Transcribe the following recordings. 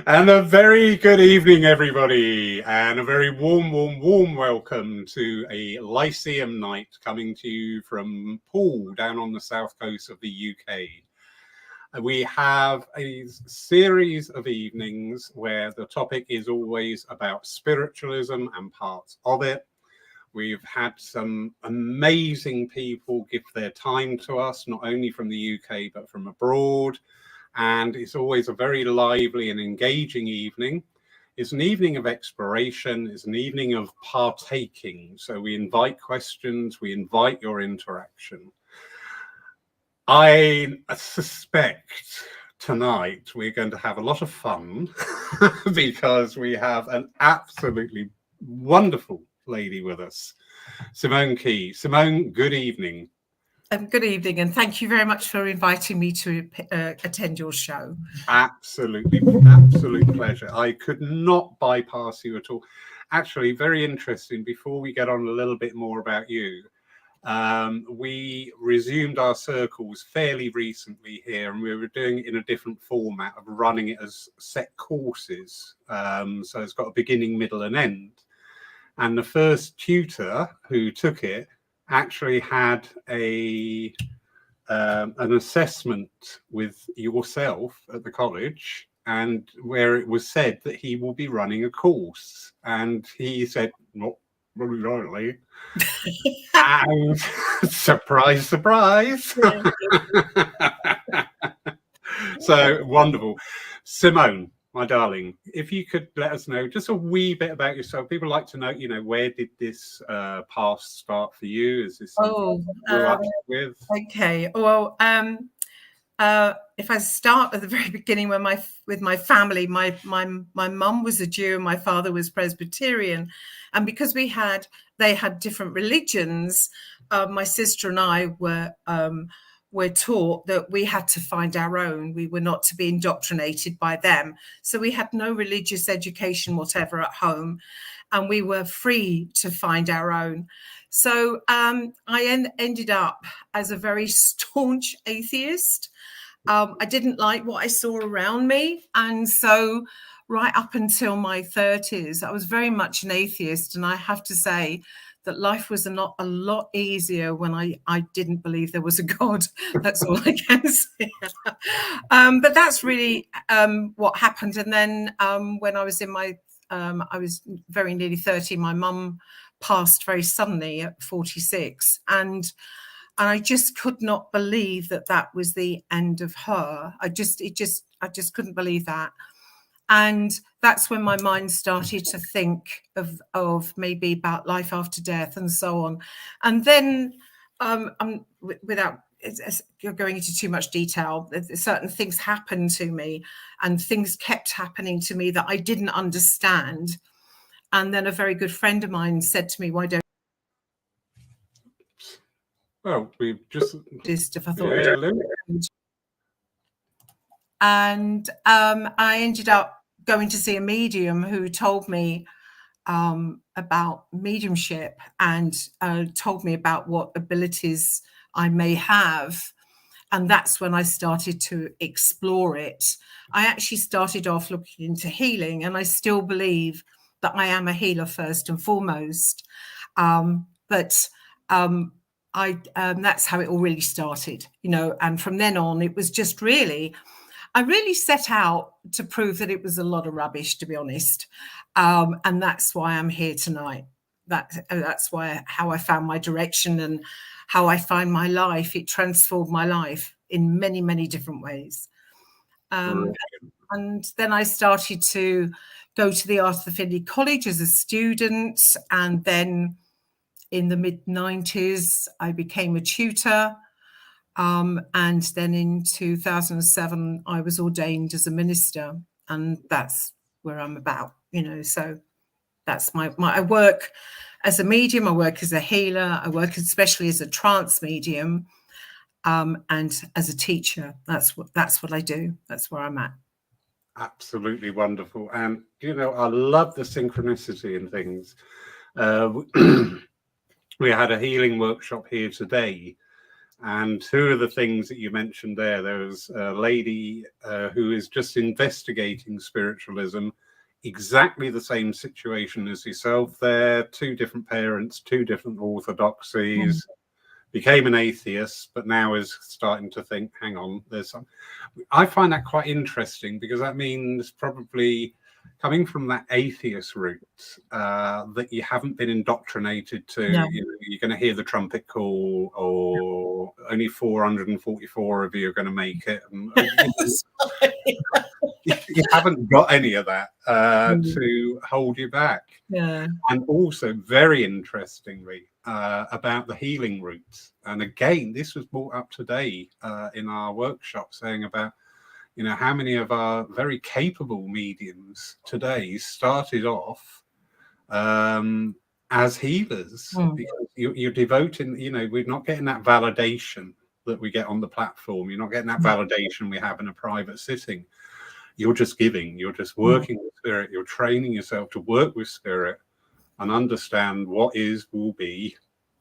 And a very good evening, everybody, and a very warm welcome to a Lyceum night coming to you from Poole down on the south coast of the UK. We have a series of evenings where the topic is always about spiritualism and parts of it. We've had some amazing people give their time to us, not only from the UK, but from abroad. And it's always a very lively and engaging evening. It's an evening of exploration. It's an evening of partaking. So we invite questions. We invite your interaction. I suspect tonight we're going to have a lot of fun because we have an absolutely wonderful lady with us, Simone Key. Simone, good evening. Good evening, and thank you very much for inviting me to attend your show. Absolutely, absolute pleasure. I could not bypass you at all. Actually, very interesting. Before we get on a little bit more about you, we resumed our circles fairly recently here, and we were doing it in a different format of running it as set courses. So it's got a beginning, middle, and end. And the first tutor who took it actually had an assessment with yourself at the college, and where it was said that he will be running a course, and he said, not very likely. And surprise, surprise. So wonderful. Simone, my darling, if you could let us know just a wee bit about yourself. People like to know, where did this past start for you? Is this something you grew up with? Okay, well, if I start at the very beginning, with my family, my mum was a Jew and my father was Presbyterian, and because they had different religions, my sister and I were taught that we had to find our own. We were not to be indoctrinated by them. So we had no religious education whatever at home, and we were free to find our own. So I ended up as a very staunch atheist. I didn't like what I saw around me. And so right up until my 30s, I was very much an atheist. And I have to say that life was not a lot easier when I didn't believe there was a God. That's all I can say. But that's really what happened. And then when I was I was very nearly 30, my mum passed very suddenly at 46. And I just could not believe that was the end of her. I just couldn't believe that. And that's when my mind started to think of maybe about life after death and so on. And then without going into too much detail, certain things happened to me, and things kept happening to me that I didn't understand. And then a very good friend of mine said to me, why don't we've just if I thought and I ended up going to see a medium who told me about mediumship and told me about what abilities I may have. And that's when I started to explore it. I actually started off looking into healing, and I still believe that I am a healer first and foremost. But that's how it all really started, and from then on, it was just I really set out to prove that it was a lot of rubbish, to be honest. And that's why I'm here tonight. That's how I found my direction and how I find my life. It transformed my life in many, many different ways. And then I started to go to the Arthur Findlay College as a student. And then in the mid-90s, I became a tutor. And then in 2007, I was ordained as a minister, and that's where I'm about, so that's I work as a medium, I work as a healer, I work especially as a trance medium, and as a teacher. That's what I do. That's where I'm at. Absolutely wonderful. And, I love the synchronicity in things. We had a healing workshop here today, And two of the things that you mentioned there was a lady who is just investigating spiritualism, exactly the same situation as yourself there, two different parents, two different orthodoxies, became an atheist, but now is starting to think, hang on, there's some. I find that quite interesting, because that means probably coming from that atheist route, that you haven't been indoctrinated to, No. you're going to hear the trumpet call, or only 444 of you are going to make it. And, you haven't got any of that to hold you back. Yeah. And also, very interestingly, about the healing route. And again, this was brought up today in our workshop, saying about, how many of our very capable mediums today started off as healers, because you're devoting, we're not getting that validation that we get on the platform. You're not getting that validation we have in a private sitting. You're just giving, you're just working with spirit, you're training yourself to work with spirit and understand what is, will be,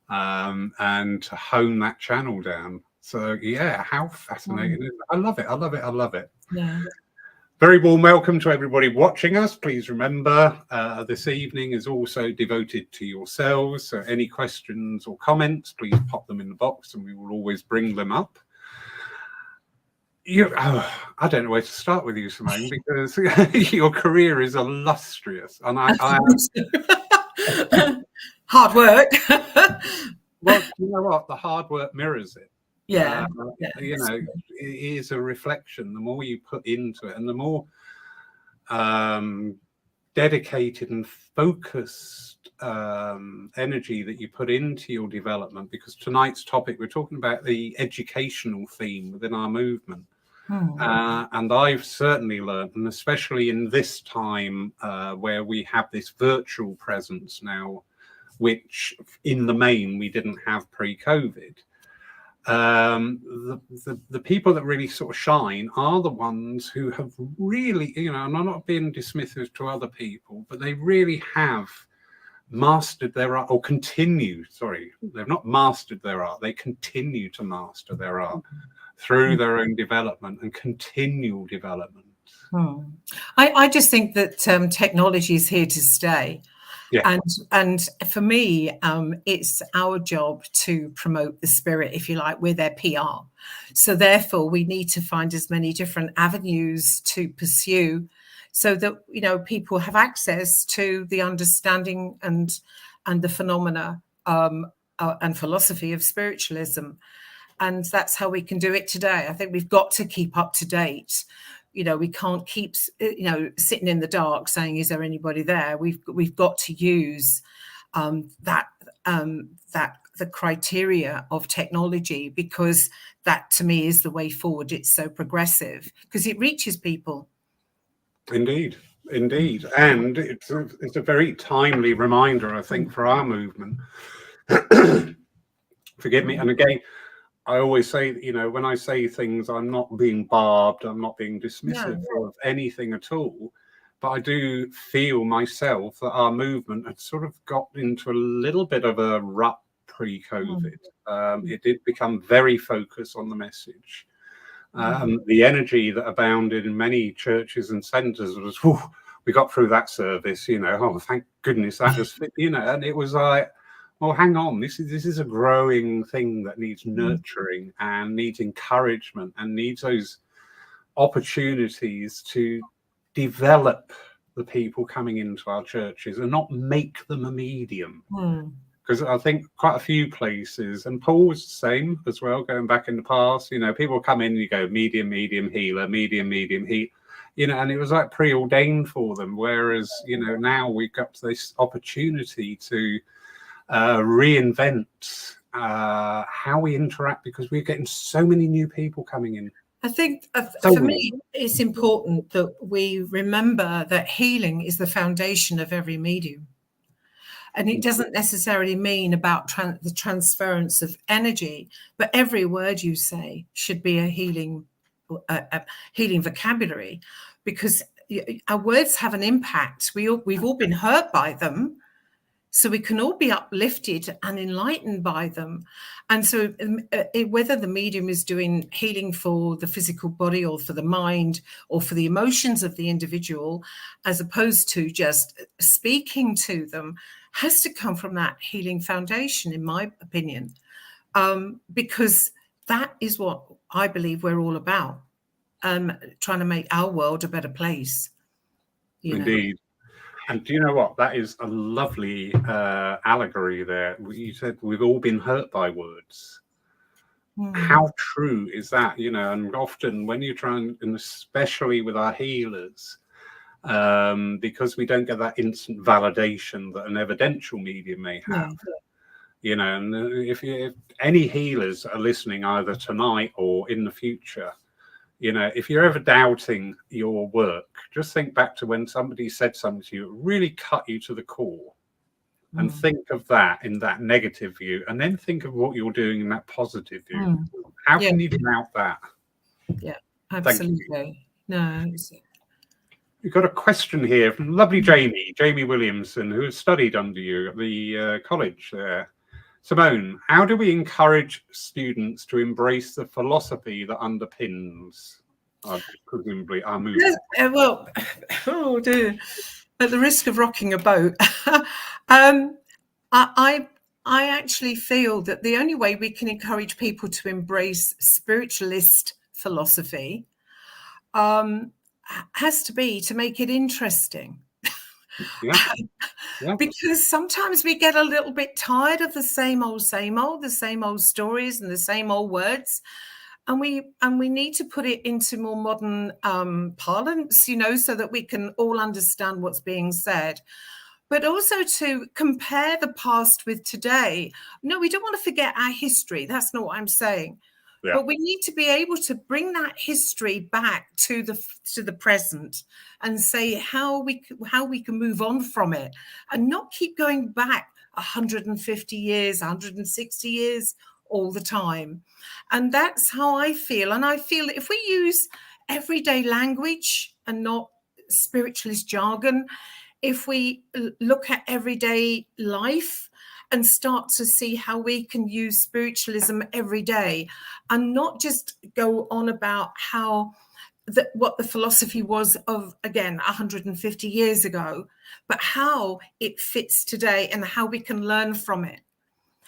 and to hone that channel down. So yeah, how fascinating. I love it. I love it. I love it. Yeah. Very warm welcome to everybody watching us. Please remember, this evening is also devoted to yourselves. So any questions or comments, please pop them in the box and we will always bring them up. I don't know where to start with you, Simone, because your career is illustrious, and I hard work. Well, you know what? The hard work mirrors it. Yeah. It is a reflection. The more you put into it, and the more dedicated and focused energy that you put into your development, because tonight's topic, we're talking about the educational theme within our movement. And I've certainly learned, and especially in this time where we have this virtual presence now, which in the main we didn't have pre-COVID. The people that really sort of shine are the ones who have really, and I'm not being dismissive to other people, but they really have mastered their art, or continue, they've not mastered their art, they continue to master their art through their own development and continual development. I just think that technology is here to stay. Yeah. And for me, it's our job to promote the spirit, if you like. We're their PR. So therefore, we need to find as many different avenues to pursue, so that people have access to the understanding and the phenomena and philosophy of spiritualism. And that's how we can do it today. I think we've got to keep up to date. We can't keep, sitting in the dark saying, is there anybody there? We've got to use the criteria of technology, because that to me is the way forward. It's so progressive because it reaches people. Indeed. And it's a very timely reminder, I think, for our movement. Forgive me. And again, I always say, when I say things, I'm not being barbed, I'm not being dismissive of anything at all. But I do feel myself that our movement had sort of got into a little bit of a rut pre-COVID. It did become very focused on the message. The energy that abounded in many churches and centres was, we got through that service, thank goodness that was, and it was like, well, hang on, this is a growing thing that needs nurturing and needs encouragement and needs those opportunities to develop the people coming into our churches and not make them a medium. Because I think quite a few places, and Paul was the same as well, going back in the past, people come in and you go, medium, healer, medium, heat, and it was like preordained for them. Whereas, now we've got this opportunity to reinvent how we interact, because we're getting so many new people coming in. I think for me, it's important that we remember that healing is the foundation of every medium. And it doesn't necessarily mean about the transference of energy, but every word you say should be a healing vocabulary, because our words have an impact. We've all been hurt by them. so we can all be uplifted and enlightened by them. And so whether the medium is doing healing for the physical body or for the mind or for the emotions of the individual, as opposed to just speaking to them, has to come from that healing foundation, in my opinion, because that is what I believe we're all about, trying to make our world a better place. Indeed. And do you know what? That is a lovely allegory there. You said we've all been hurt by words. How true is that? And often when you try and especially with our healers, because we don't get that instant validation that an evidential medium may have. And if any healers are listening either tonight or in the future, if you're ever doubting your work, just think back to when somebody said something to you that really cut you to the core, and think of that in that negative view, and then think of what you're doing in that positive view. How can you doubt that? Yeah, absolutely. No. We've got a question here from lovely Jamie Williamson, who has studied under you at the college there. Simone, how do we encourage students to embrace the philosophy that underpins presumably our movement? Well, oh dear, at the risk of rocking a boat, I actually feel that the only way we can encourage people to embrace spiritualist philosophy has to be to make it interesting. Because sometimes we get a little bit tired of the same old stories and the same old words, and we need to put it into more modern parlance, so that we can all understand what's being said, but also to compare the past with today. No, we don't want to forget our history. That's not what I'm saying. But we need to be able to bring that history back to the present and say how we can move on from it, and not keep going back 150 years, 160 years all the time. And that's how I feel. And I feel that if we use everyday language and not spiritualist jargon, if we look at everyday life and start to see how we can use spiritualism every day, and not just go on about what the philosophy was of, again, 150 years ago, but how it fits today and how we can learn from it.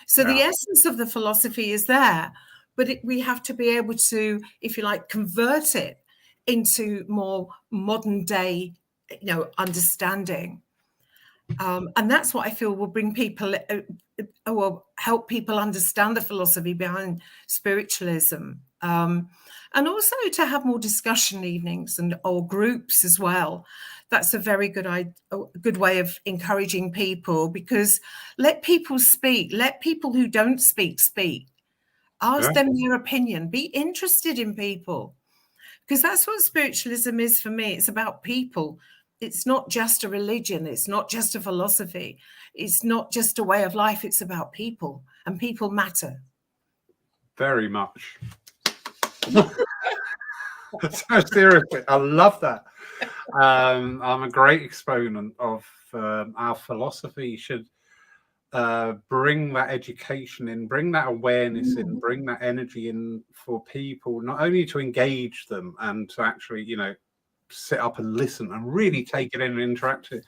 So the essence of the philosophy is there, but we have to be able to, if you like, convert it into more modern day, understanding. And that's what I feel will bring people, will help people understand the philosophy behind spiritualism. And also to have more discussion evenings or groups as well. That's a very good way of encouraging people, because let people speak. Let people who don't speak. Ask them their opinion. Be interested in people, because that's what spiritualism is for me. It's about people. It's not just a religion. It's not just a philosophy. It's not just a way of life. It's about people, and people matter. Very much. So seriously, I love that. I'm a great exponent of our philosophy should bring that education in, bring that awareness in, bring that energy in for people, not only to engage them and to actually, sit up and listen and really take it in and interact with it,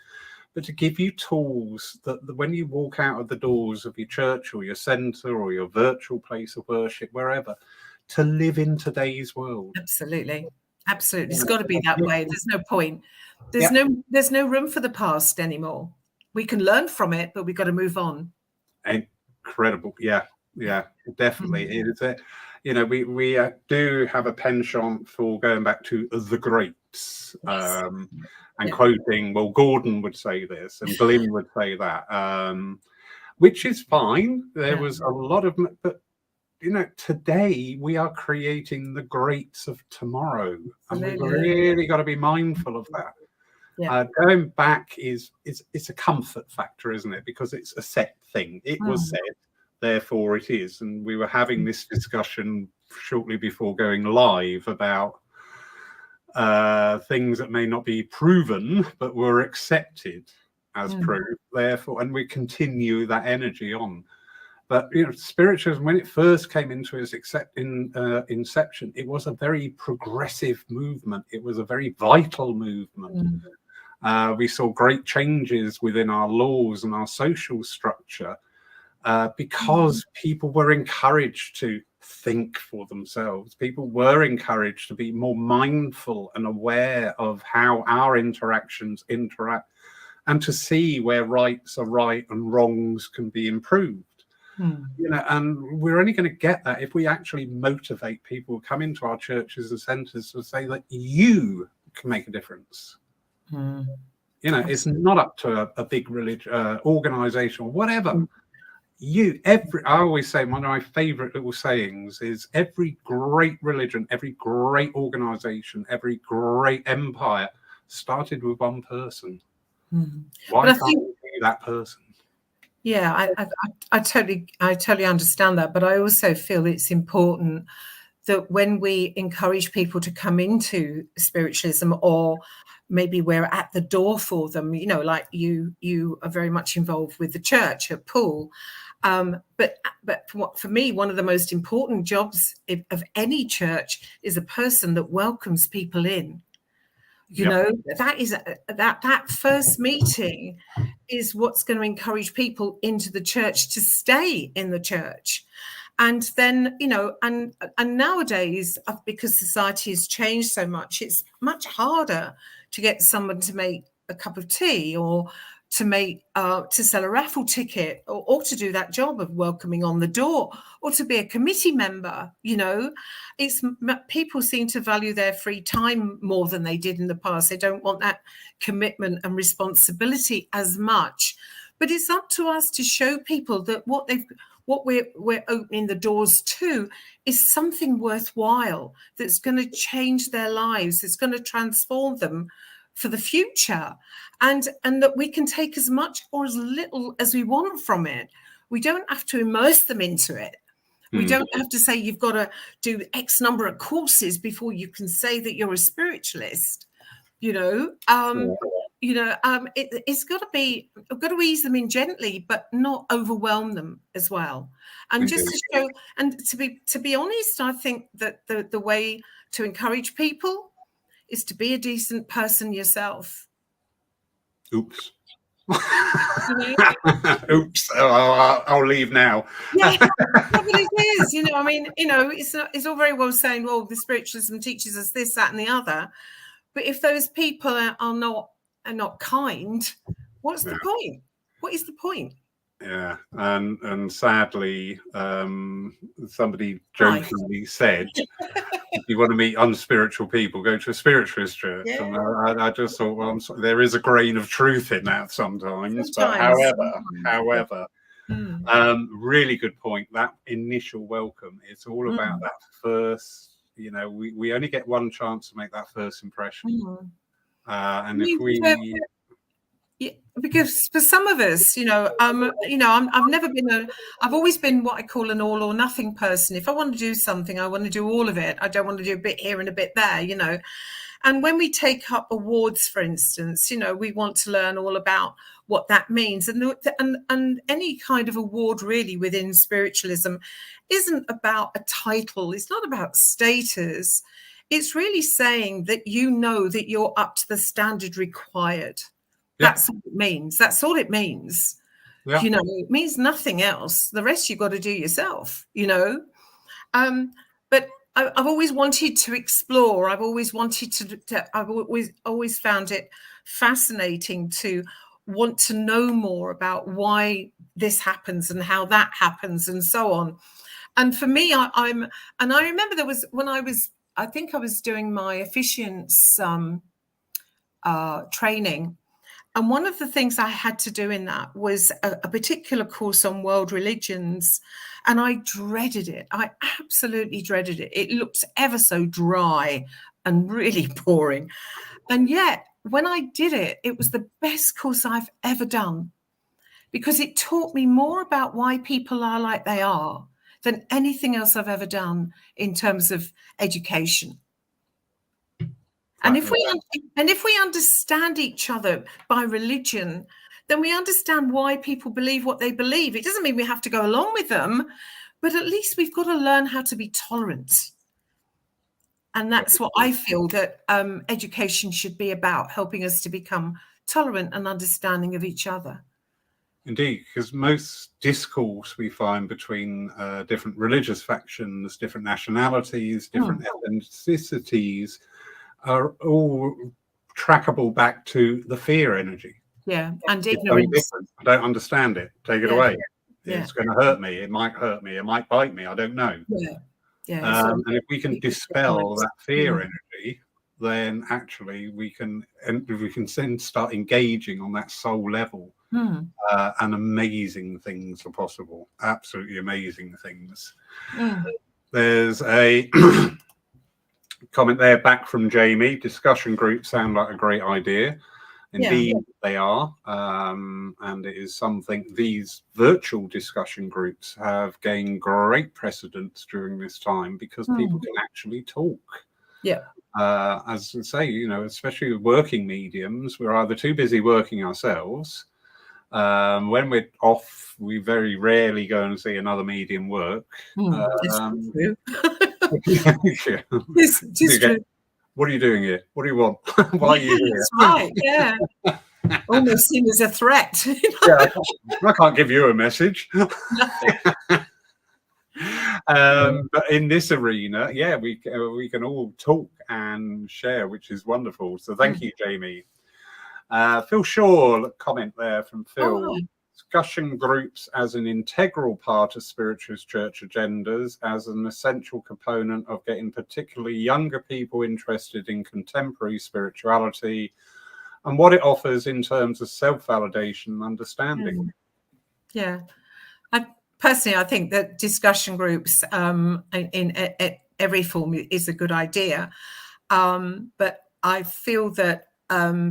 but to give you tools that when you walk out of the doors of your church or your centre or your virtual place of worship, wherever, to live in today's world. Absolutely. It's got to be that way. There's no point. There's no room for the past anymore. We can learn from it, but we've got to move on. Incredible. Yeah, definitely. It is we do have a penchant for going back to the greats, and quoting, well, Gordon would say this and Glyn would say that, which is fine. There was a lot of, but today we are creating the greats of tomorrow, and we've really got to be mindful of that. Going back it's a comfort factor, isn't it? Because it's a set thing. It was said, therefore it is. And we were having this discussion shortly before going live about things that may not be proven but were accepted. as proof, therefore, and we continue that energy on. But spiritualism, when it first came into its inception, it was a very progressive movement. It was a very vital movement. We saw great changes within our laws and our social structure because people were encouraged to think for themselves. People were encouraged to be more mindful and aware of how our interactions interact, and to see where rights are right and wrongs can be improved. And we're only going to get that if we actually motivate people who come into our churches and centres to say that you can make a difference. It's not up to a big religion, organisation or whatever. I always say, one of my favourite little sayings is, every great religion, every great organisation, every great empire started with one person. Why can't we be that person? Yeah, I totally understand that, but I also feel it's important that when we encourage people to come into spiritualism, or maybe we're at the door for them, like you are very much involved with the church at Poole. But for me, one of the most important jobs of any church is a person that welcomes people in. That is that first meeting is what's going to encourage people into the church to stay in the church. And then, and nowadays, because society has changed so much, it's much harder to get someone to make a cup of tea, or to sell a raffle ticket, or to do that job of welcoming on the door, or to be a committee member. It's people seem to value their free time more than they did in the past. They don't want that commitment and responsibility as much. But it's up to us to show people that what we're opening the doors to is something worthwhile, that's going to change their lives, it's going to transform them for the future, and that we can take as much or as little as we want from it. We don't have to immerse them into it. We don't have to say you've got to do X number of courses before you can say that you're a spiritualist. It's got to be, I've got to ease them in gently, but not overwhelm them as well. And just to show, and to be honest, I think that the way to encourage people is to be a decent person yourself. Oops. Oops. I'll leave now. Yeah, but it is. It's all very well saying, well, the spiritualism teaches us this, that, and the other. But if those people are not kind, what's the point? What is the point? Yeah, and sadly, somebody jokingly said, if you want to meet unspiritual people, go to a spiritualist church. Yeah. And I just thought, well, there is a grain of truth in that sometimes. But however, really good point. That initial welcome, it's all about that first. We only get one chance to make that first impression, and if we. Yeah, because for some of us, I've always been what I call an all or nothing person. If I want to do something, I want to do all of it. I don't want to do a bit here and a bit there, And when we take up awards, for instance, we want to learn all about what that means. And any kind of award really within spiritualism isn't about a title. It's not about status. It's really saying that that you're up to the standard required. Yeah. That's what it means. That's all it means. Yeah. It means nothing else. The rest you've got to do yourself, But I've always wanted to explore. I've always wanted I've always found it fascinating to want to know more about why this happens and how that happens and so on. And for me, I remember there was, when I think I was doing my officiance training. And one of the things I had to do in that was a particular course on world religions. And I dreaded it. I absolutely dreaded it. It looked ever so dry and really boring. And yet, when I did it, it was the best course I've ever done, because it taught me more about why people are like they are than anything else I've ever done in terms of education. And if we understand each other by religion, then we understand why people believe what they believe. It doesn't mean we have to go along with them, but at least we've got to learn how to be tolerant. And that's what I feel that education should be about, helping us to become tolerant and understanding of each other. Indeed, because most discourse we find between different religious factions, different nationalities, different ethnicities are all trackable back to the fear energy. Yeah, and It's ignorance. I don't understand it. Take it away. Yeah. It's going to hurt me. It might hurt me. It might bite me. I don't know. Yeah. And if we can dispel that fear energy, then actually we can then start engaging on that soul level, and amazing things are possible. Absolutely amazing things. There's a comment there back from Jamie. Discussion groups sound like a great idea. Indeed, they are. And it is something, these virtual discussion groups have gained great precedence during this time because people can actually talk. Yeah. As I say, you know, especially with working mediums, we're either too busy working ourselves. When we're off, we very rarely go and see another medium work. It's true. Yeah. It's true. What are you doing here? What do you want? Why are you here? That's right. Yeah. Almost seen as a threat. Yeah, I can't give you a message. But in this arena, yeah, we can all talk and share, which is wonderful. So thank you, Jamie. Phil Shaw, comment there from Phil. Discussion groups as an integral part of spiritualist church agendas, as an essential component of getting particularly younger people interested in contemporary spirituality and what it offers in terms of self-validation and understanding. Yeah. Personally, I think that discussion groups in every form is a good idea. But I feel that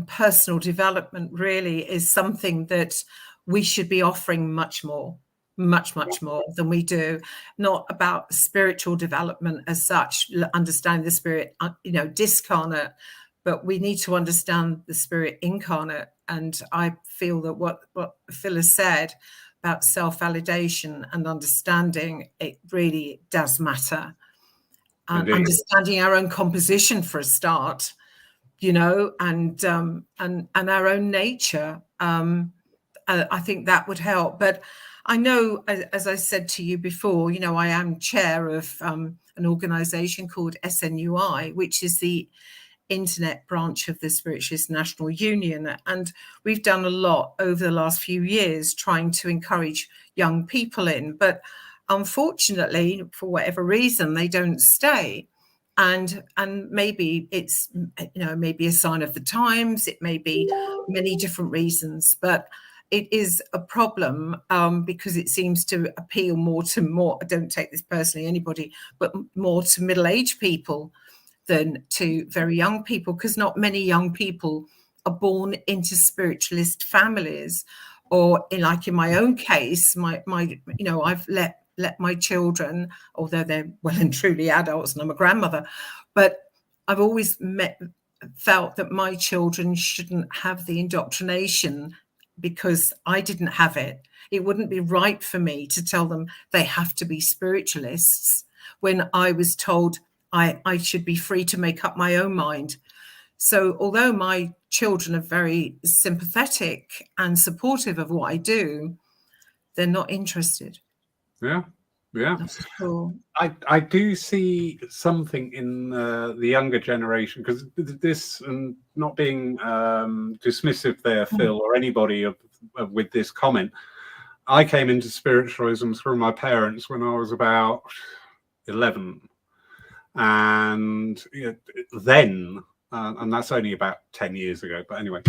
personal development really is something that we should be offering much more than we do. Not about spiritual development as such, understanding the spirit, discarnate, but we need to understand the spirit incarnate. And I feel that what Phil has said about self-validation and understanding, it really does matter. And understanding our own composition for a start, and our own nature. I think that would help. But I know, as I said to you before, I am chair of an organization called SNUI, which is the internet branch of the Spiritualist National Union. And we've done a lot over the last few years trying to encourage young people in. But unfortunately, for whatever reason, they don't stay. And maybe it's, maybe a sign of the times. It may be many different reasons, but it is a problem because it seems to appeal more, I don't take this personally, anybody, but more to middle-aged people than to very young people, because not many young people are born into spiritualist families, or in my own case, I've let my children, although they're well and truly adults and I'm a grandmother, but I've always felt that my children shouldn't have the indoctrination because I didn't have it. It wouldn't be right for me to tell them they have to be spiritualists when I was told I should be free to make up my own mind. So although my children are very sympathetic and supportive of what I do, they're not interested. Yeah. That's cool. I do see something in the younger generation, because this, and not being dismissive there, Phil, or anybody with this comment, I came into spiritualism through my parents when I was about 11. And then, and that's only about 10 years ago, but anyway,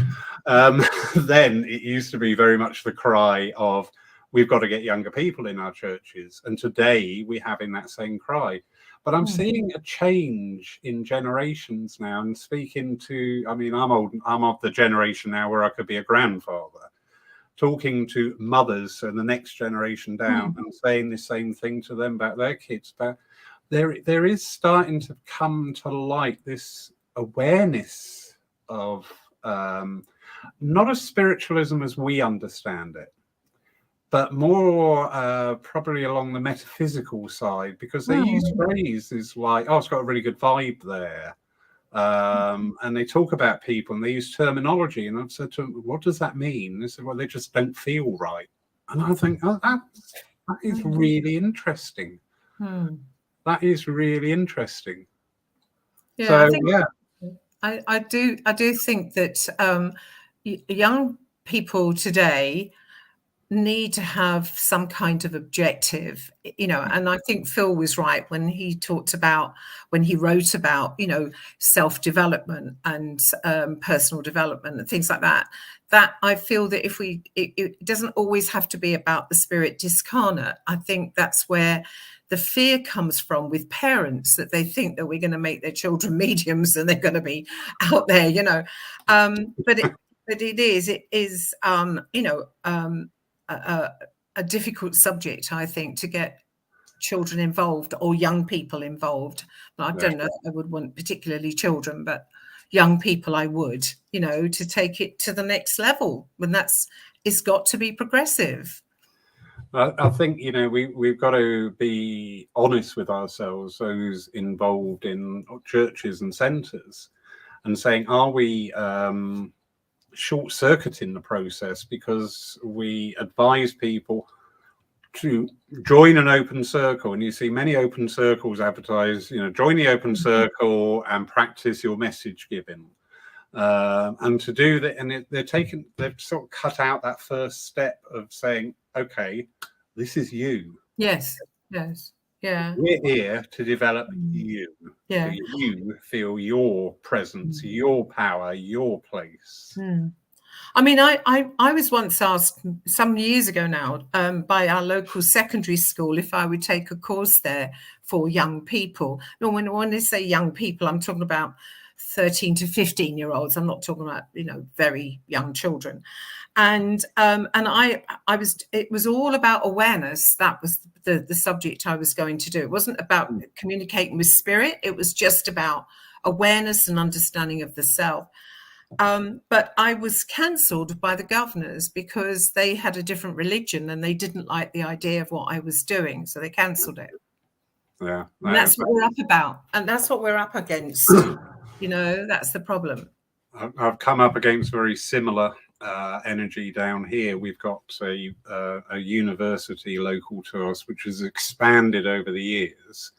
then it used to be very much the cry of, we've got to get younger people in our churches. And today we're having that same cry. But I'm seeing a change in generations now, and speaking to, I'm of the generation now where I could be a grandfather, talking to mothers and the next generation down and saying the same thing to them about their kids. But there is starting to come to light this awareness of not as spiritualism as we understand it, but more probably along the metaphysical side, because they use phrases like, "Oh, it's got a really good vibe there," and they talk about people and they use terminology. And I've said to them, "What does that mean?" They said, "Well, they just don't feel right." And I think, "Oh, that is really interesting. That is really interesting." Yeah, So, I think I do think that young people today need to have some kind of objective, and I think Phil was right when he wrote about, self-development and personal development and things like that. That I feel that it doesn't always have to be about the spirit discarnate. I think that's where the fear comes from with parents, that they think that we're going to make their children mediums and they're going to be out there, but it is a difficult subject, I think, to get children involved or young people involved. I don't know if I would want particularly children, but young people I would, to take it to the next level. And it's got to be progressive. I think, we've got to be honest with ourselves, those involved in churches and centres, and saying, are we short-circuiting the process because we advise people to join an open circle? And you see many open circles advertise, join the open circle and practice your message giving. And to do that, and they've sort of cut out that first step of saying, okay, this is you. Yes. Yeah. We're here to develop you. Yeah. So you feel your presence, your power, your place. I mean, I was once asked some years ago now by our local secondary school if I would take a course there for young people. And when they say young people, I'm talking about 13 to 15-year-olds. I'm not talking about, very young children. And it was all about awareness. That was the subject I was going to do. It wasn't about communicating with spirit. It was just about awareness and understanding of the self. But I was cancelled by the governors because they had a different religion and they didn't like the idea of what I was doing. So they cancelled it. Yeah. And that's what we're up about. And that's what we're up against. That's the problem. I've come up against very similar energy down here. We've got a university local to us, which has expanded over the years.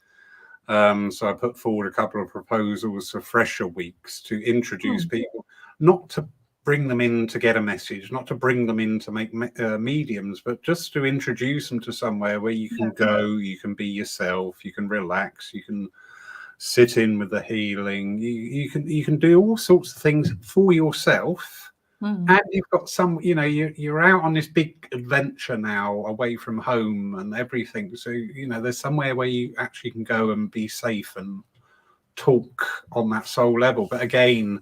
So I put forward a couple of proposals for fresher weeks to introduce people, not to bring them in to get a message, not to bring them in to make mediums, but just to introduce them to somewhere where you can go, you can be yourself, you can relax, you can sit in with the healing, you can do all sorts of things for yourself. And you've got you're out on this big adventure now away from home and everything. So, there's somewhere where you actually can go and be safe and talk on that soul level. But again,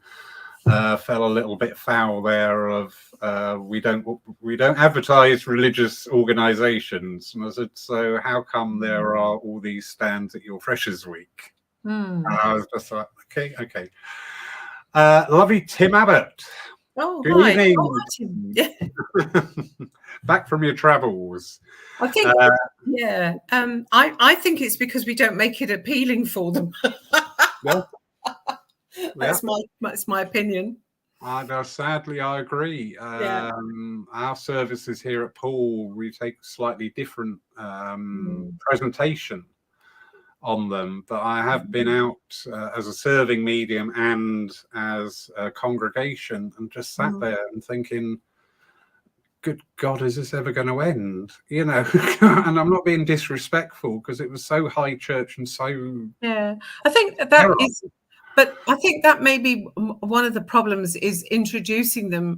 fell a little bit foul there of we don't advertise religious organizations. And I said, so how come there are all these stands at your Freshers Week? And I was just like, okay. Lovely Tim Abbott. Oh, good hi. evening. Back from your travels. I think, I think it's because we don't make it appealing for them. That's my opinion. Sadly, I agree. Our services here at Poole, we take slightly different presentation on them, but I have been out as a serving medium and as a congregation and just sat there and thinking, good God, is this ever going to end? And I'm not being disrespectful because it was so high church and so I think that is, but I think that may be one of the problems, is introducing them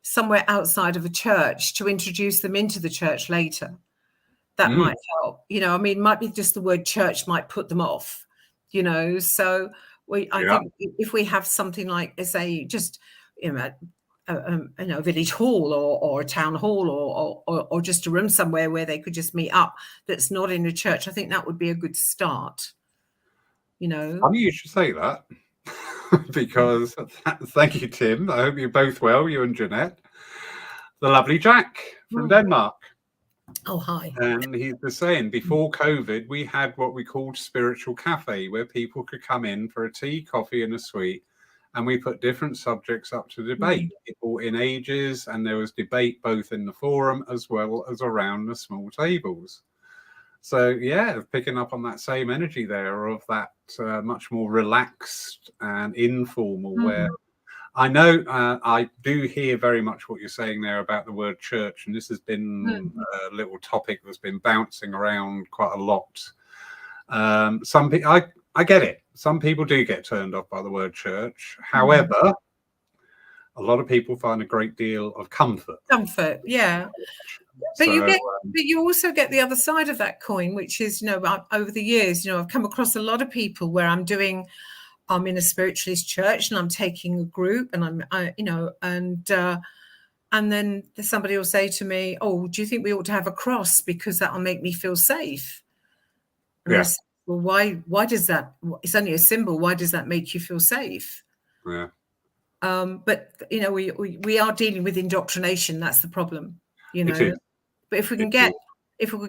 somewhere outside of a church to introduce them into the church later. That might help, might be just the word church might put them off, so I think if we have something like, say, just, a village hall or a town hall or just a room somewhere where they could just meet up that's not in a church, I think that would be a good start, I mean, you should say that. because thank you, Tim. I hope you're both well, you and Jeanette. The lovely Jack from Denmark. Oh, hi. And he was saying before COVID, we had what we called Spiritual Cafe, where people could come in for a tea, coffee, and a sweet. And we put different subjects up to debate, people in ages, and there was debate both in the forum as well as around the small tables. So, yeah, picking up on that same energy there of that much more relaxed and informal, where I know I do hear very much what you're saying there about the word church, and this has been a little topic that's been bouncing around quite a lot. Some people, I get it. Some people do get turned off by the word church. However, a lot of people find a great deal of comfort. Comfort, yeah. But so, you also get the other side of that coin, which is, over the years, I've come across a lot of people where I'm in a spiritualist church and I'm taking a group and and then somebody will say to me, "Oh, do you think we ought to have a cross because that'll make me feel safe?" And I say, well, why does that? It's only a symbol. Why does that make you feel safe? Yeah. But we are dealing with indoctrination. That's the problem. But if we can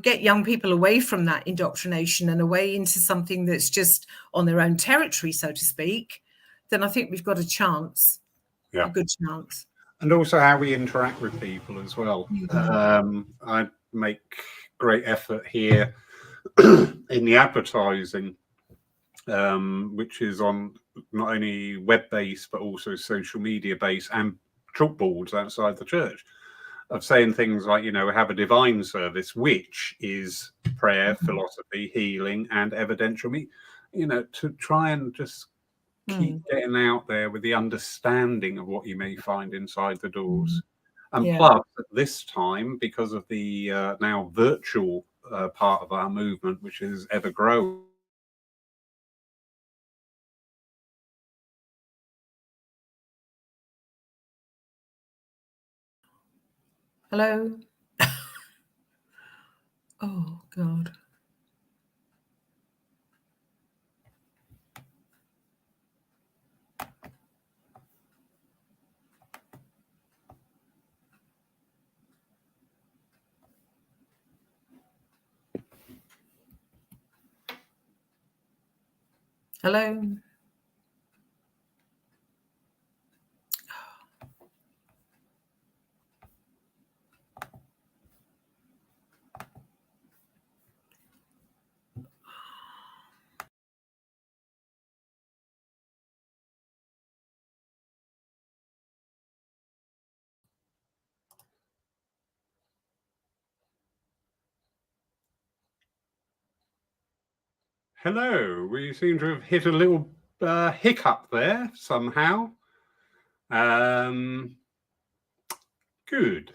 get young people away from that indoctrination and away into something that's just on their own territory, so to speak, then I think we've got a chance, a good chance. And also how we interact with people as well. I make great effort here in the advertising, which is on not only web-based, but also social media-based and chalkboards outside the church, of saying things like, we have a divine service, which is prayer, philosophy, healing, and evidential to try and just keep getting out there with the understanding of what you may find inside the doors. And plus, at this time, because of the now virtual part of our movement, which is ever growing, Hello? Oh, God. Hello? Hello, we seem to have hit a little hiccup there somehow. Good.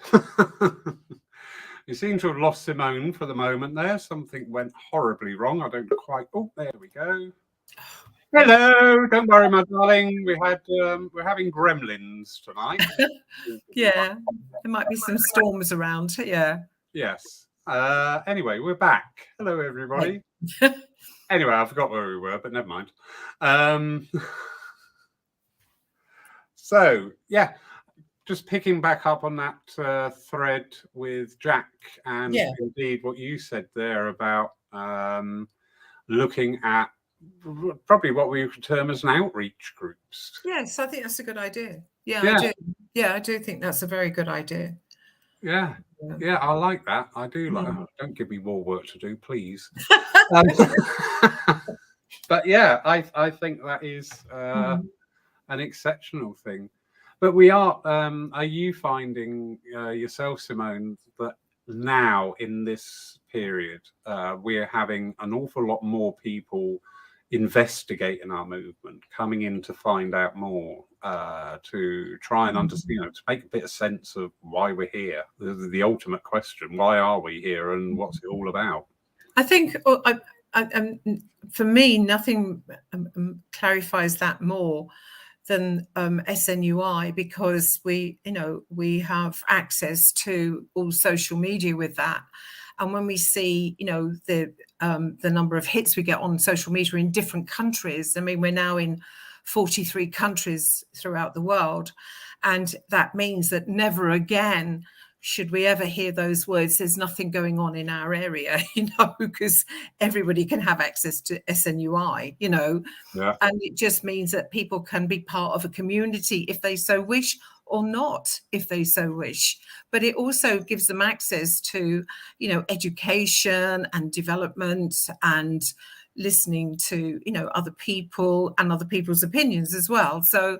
You seem to have lost Simone for the moment there. Something went horribly wrong. I don't quite. Oh, there we go. Hello. Don't worry, my darling. We're having gremlins tonight. Yeah, there might be some storms around. Yeah. Yes. Anyway, we're back. Hello, everybody. Anyway, I forgot where we were, but never mind. So, yeah, just picking back up on that thread with Jack and indeed what you said there about looking at probably what we could term as an outreach groups. Yes, I think that's a good idea. I do. Yeah, I do think that's a very good idea. Yeah, I like that. I do like. Don't give me more work to do, please. But yeah, I think that is an exceptional thing. But we are. Are you finding yourself, Simone, that now in this period we're having an awful lot more people investigating our movement, coming in to find out more, to try and understand, to make a bit of sense of why we're here? The ultimate question: why are we here, and what's it all about? I think for me, nothing clarifies that more than SNUI, because we have access to all social media with that. And when we see, the number of hits we get on social media in different countries, I mean, we're now in 43 countries throughout the world. And that means that never again should we ever hear those words, there's nothing going on in our area, because everybody can have access to SNUI, Yeah. and it just means that people can be part of a community if they so wish, or not if they so wish. But it also gives them access to, education and development and listening to, other people and other people's opinions as well. So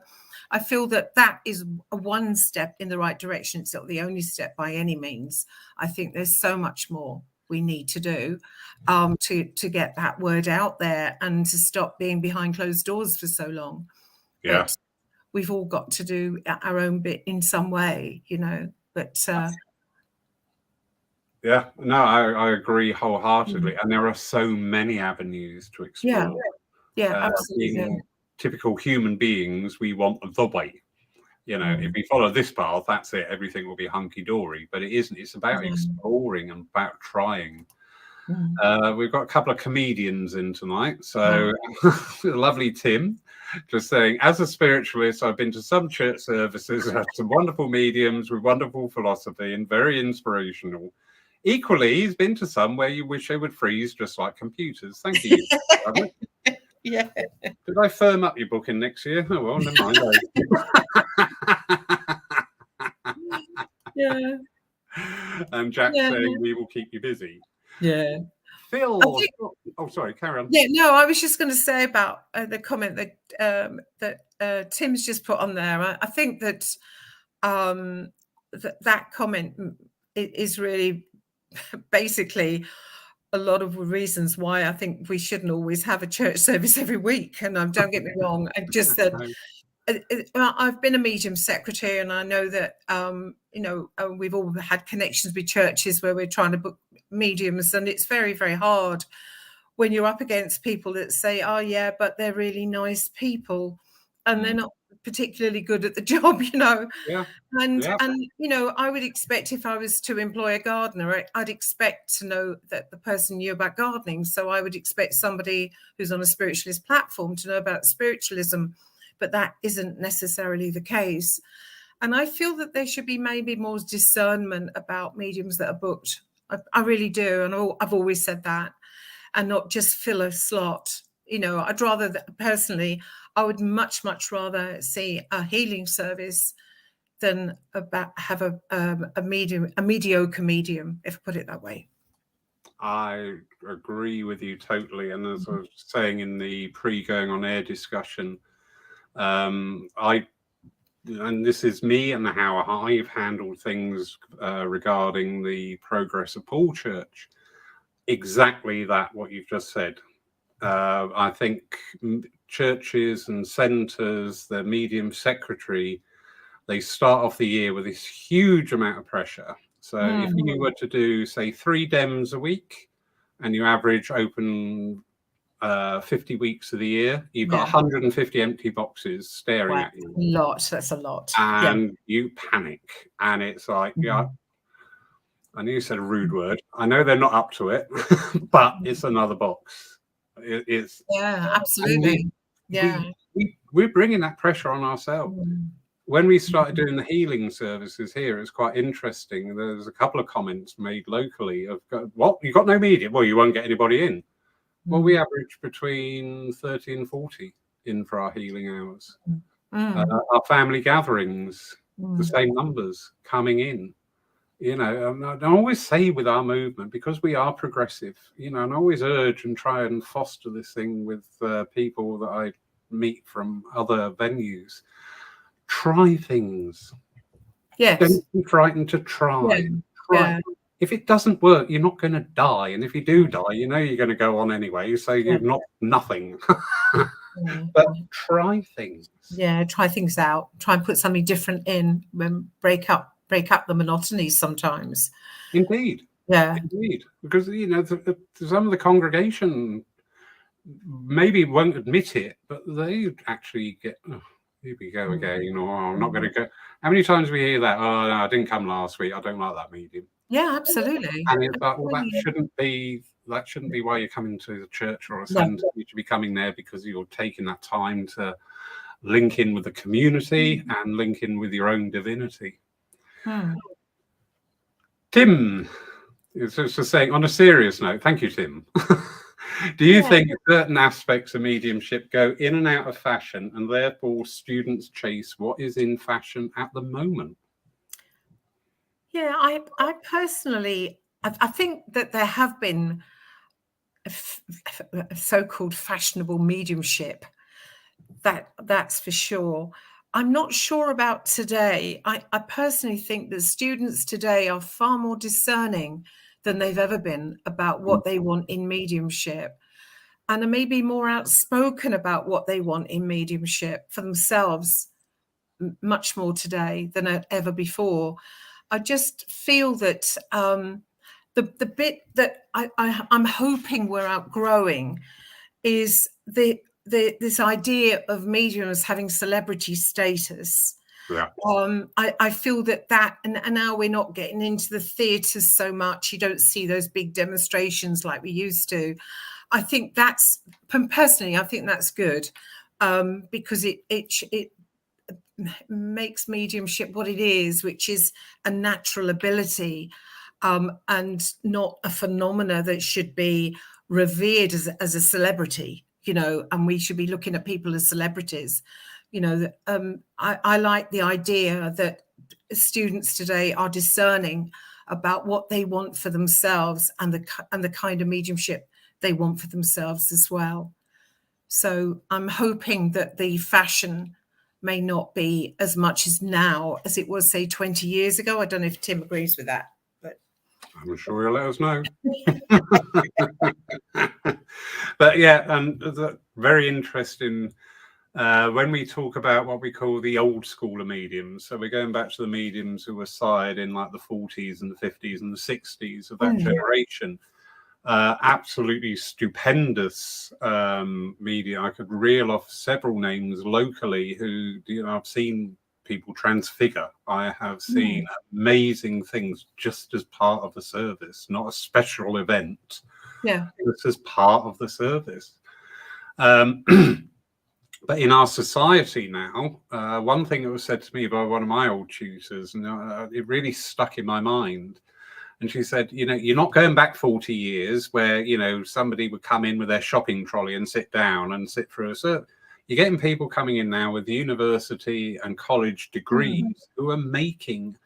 I feel that that is one step in the right direction. It's not the only step by any means. I think there's so much more we need to do to get that word out there and to stop being behind closed doors for so long. Yeah. But we've all got to do our own bit in some way, but yeah, no, I agree wholeheartedly. And there are so many avenues to explore. Absolutely. Being typical human beings, we want the way. If we follow this path, that's it. Everything will be hunky-dory. But it isn't. It's about exploring and about trying. We've got a couple of comedians in tonight. So lovely Tim, just saying, as a spiritualist, I've been to some church services, had some wonderful mediums with wonderful philosophy and very inspirational. Equally, he's been to some where you wish they would freeze just like computers. Thank you. Yeah. Did I firm up your booking next year? Oh, well, never mind. Yeah. And Jack saying we will keep you busy. Yeah. Phil. Oh, sorry, carry on. Yeah, no, I was just going to say about the comment that Tim's just put on there. I think that that comment is really basically a lot of reasons why I think we shouldn't always have a church service every week. And don't get me wrong, and just that I've been a medium secretary, and I know that we've all had connections with churches where we're trying to book mediums, and it's very, very hard when you're up against people that say, oh yeah, but they're really nice people and they're not particularly good at the job, And I would expect, if I was to employ a gardener, I'd expect to know that the person knew about gardening. So I would expect somebody who's on a spiritualist platform to know about spiritualism, but that isn't necessarily the case. And I feel that there should be maybe more discernment about mediums that are booked. I really do. And I've always said that, and not just fill a slot. I'd rather personally, I would much, much rather see a healing service than have a mediocre medium, if I put it that way. I agree with you totally. And as I was saying in the pre-going on air discussion, and this is me and how I've handled things regarding the progress of Paul Church. Exactly that, what you've just said. I think churches and centres, their medium secretary, they start off the year with this huge amount of pressure. So if you were to do, say, 3 dems a week, and you average open 50 weeks of the year, you've got 150 empty boxes staring at you. That's a lot. And you panic. And it's like, I know you said a rude word. I know they're not up to it, but it's another box. It's absolutely. We're bringing that pressure on ourselves. When we started doing the healing services here, it's quite interesting. There's a couple of comments made locally of, what, you got no medium? Well, you won't get anybody in. Well, we average between 30 and 40 in for our healing hours. Our family gatherings, the same numbers coming in. I always say with our movement, because we are progressive, and I always urge and try and foster this thing with people that I meet from other venues. Try things. Yes. Don't be frightened to try. If it doesn't work, you're not going to die. And if you do die, you're going to go on anyway. So you're not nothing. But try things. Yeah, try things out. Try and put something different in. Break up the monotony sometimes. Indeed. Yeah. Indeed. Because, some of the congregation maybe won't admit it, but they actually get, here we go again, or I'm not going to go. How many times we hear that? Oh, no, I didn't come last week. I don't like that medium. Yeah, absolutely. And it's like, well, that shouldn't be why you're coming to the church or a centre. You should be coming there because you're taking that time to link in with the community and link in with your own divinity. Tim, it's just saying, on a serious note, thank you, Tim. Do you think certain aspects of mediumship go in and out of fashion, and therefore students chase what is in fashion at the moment? Yeah, I personally, I think that there have been a so-called fashionable mediumship. That's for sure. I'm not sure about today. I personally think that students today are far more discerning than they've ever been about what they want in mediumship, and are maybe more outspoken about what they want in mediumship for themselves, much more today than ever before. I just feel that the bit that I'm hoping we're outgrowing is this idea of mediums having celebrity status. Yeah. I feel that and now we're not getting into the theatres so much. You don't see those big demonstrations like we used to. I think that's, personally, I think that's good, because it makes mediumship what it is, which is a natural ability, and not a phenomena that should be revered as a celebrity, and we should be looking at people as celebrities. I like the idea that students today are discerning about what they want for themselves and the kind of mediumship they want for themselves as well. So I'm hoping that the fashion may not be as much as now as it was, say, 20 years ago. I don't know if Tim agrees with that, but I'm sure you'll let us know. But yeah, very interesting when we talk about what we call the old school of mediums. So we're going back to the mediums who were sired in like the 40s and the 50s and the 60s of that generation. Absolutely stupendous media. I could reel off several names locally who, I've seen people transfigure. I have seen amazing things just as part of the service, not a special event. Yeah, this is part of the service. But in our society now, one thing that was said to me by one of my old tutors, and it really stuck in my mind. And she said, you're not going back 40 years where, somebody would come in with their shopping trolley and sit down and sit through a service. You're getting people coming in now with university and college degrees who are making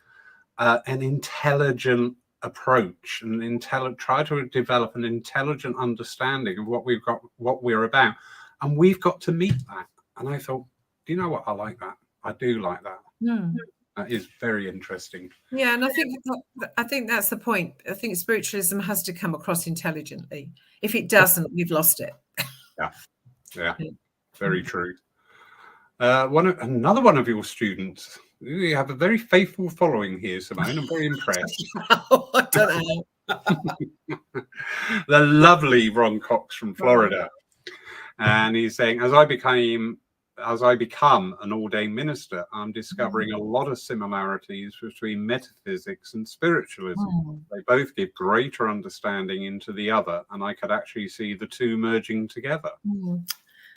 an intelligent approach and try to develop an intelligent understanding of what we've got, what we're about. And we've got to meet that. And I thought, do you know what? I like that. I do like that. That is very interesting. Yeah, and I think that's the point. I think spiritualism has to come across intelligently. If it doesn't, we've lost it. Yeah, very true. Another one of your students. You have a very faithful following here, Simone. I'm very impressed. Oh, I don't know. The lovely Ron Cox from Florida. And he's saying, as I become an ordained minister, I'm discovering a lot of similarities between metaphysics and spiritualism. They both give greater understanding into the other, and I could actually see the two merging together.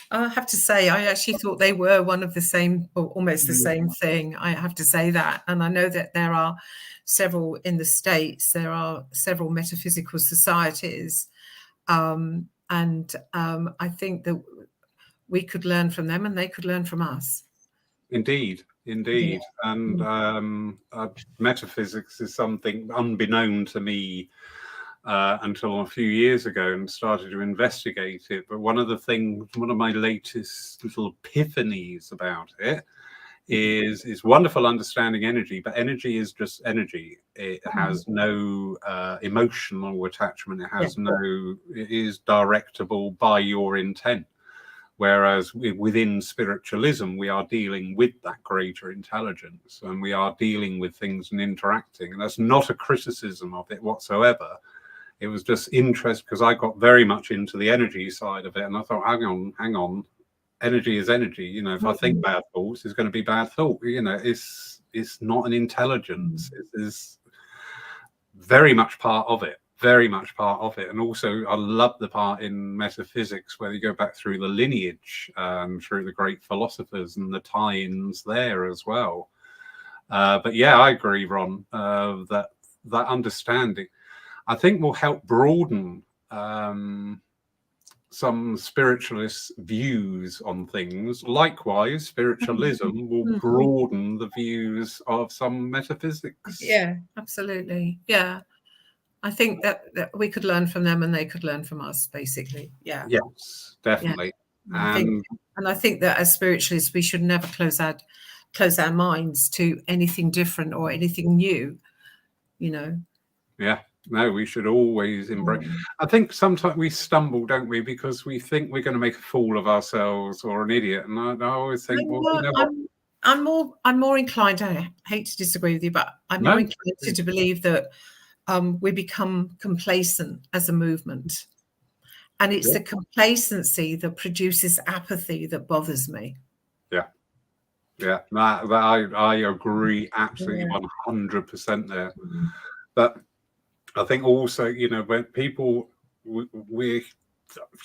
I have to say, I actually thought they were one of the same, or almost the same thing. I have to say that. And I know that there are several in the States, there are several metaphysical societies. And I think that we could learn from them and they could learn from us. Indeed. And metaphysics is something unbeknown to me until a few years ago, and started to investigate it. But one of my latest little epiphanies about it is wonderful understanding energy, but energy is just energy. It has no emotional attachment. It is directable by your intent. Whereas within spiritualism, we are dealing with that greater intelligence, and we are dealing with things and interacting. And that's not a criticism of it whatsoever. It was just interest, because I got very much into the energy side of it. And I thought, hang on. Energy is energy. If I think bad thoughts, it's going to be bad thought. It's not an intelligence. It is very much part of it very much part of it. And also, I love the part in metaphysics where you go back through the lineage, through the great philosophers and the tie-ins there as well. But yeah, I agree, Ron, that understanding, I think, will help broaden some spiritualist views on things. Likewise, spiritualism will broaden the views of some metaphysics. Yeah, absolutely. Yeah. I think that we could learn from them and they could learn from us, basically. Yeah. Yes, definitely. Yeah. I think that as spiritualists, we should never close our minds to anything different or anything new, you know. Yeah. No, we should always embrace. I think sometimes we stumble, don't we, because we think we're going to make a fool of ourselves or an idiot. And I always think, I'm more inclined. I hate to disagree with you, but I'm more inclined to believe that we become complacent as a movement, and it's the complacency that produces apathy that bothers me. Yeah, I agree absolutely 100% there. But I think also, when people, we're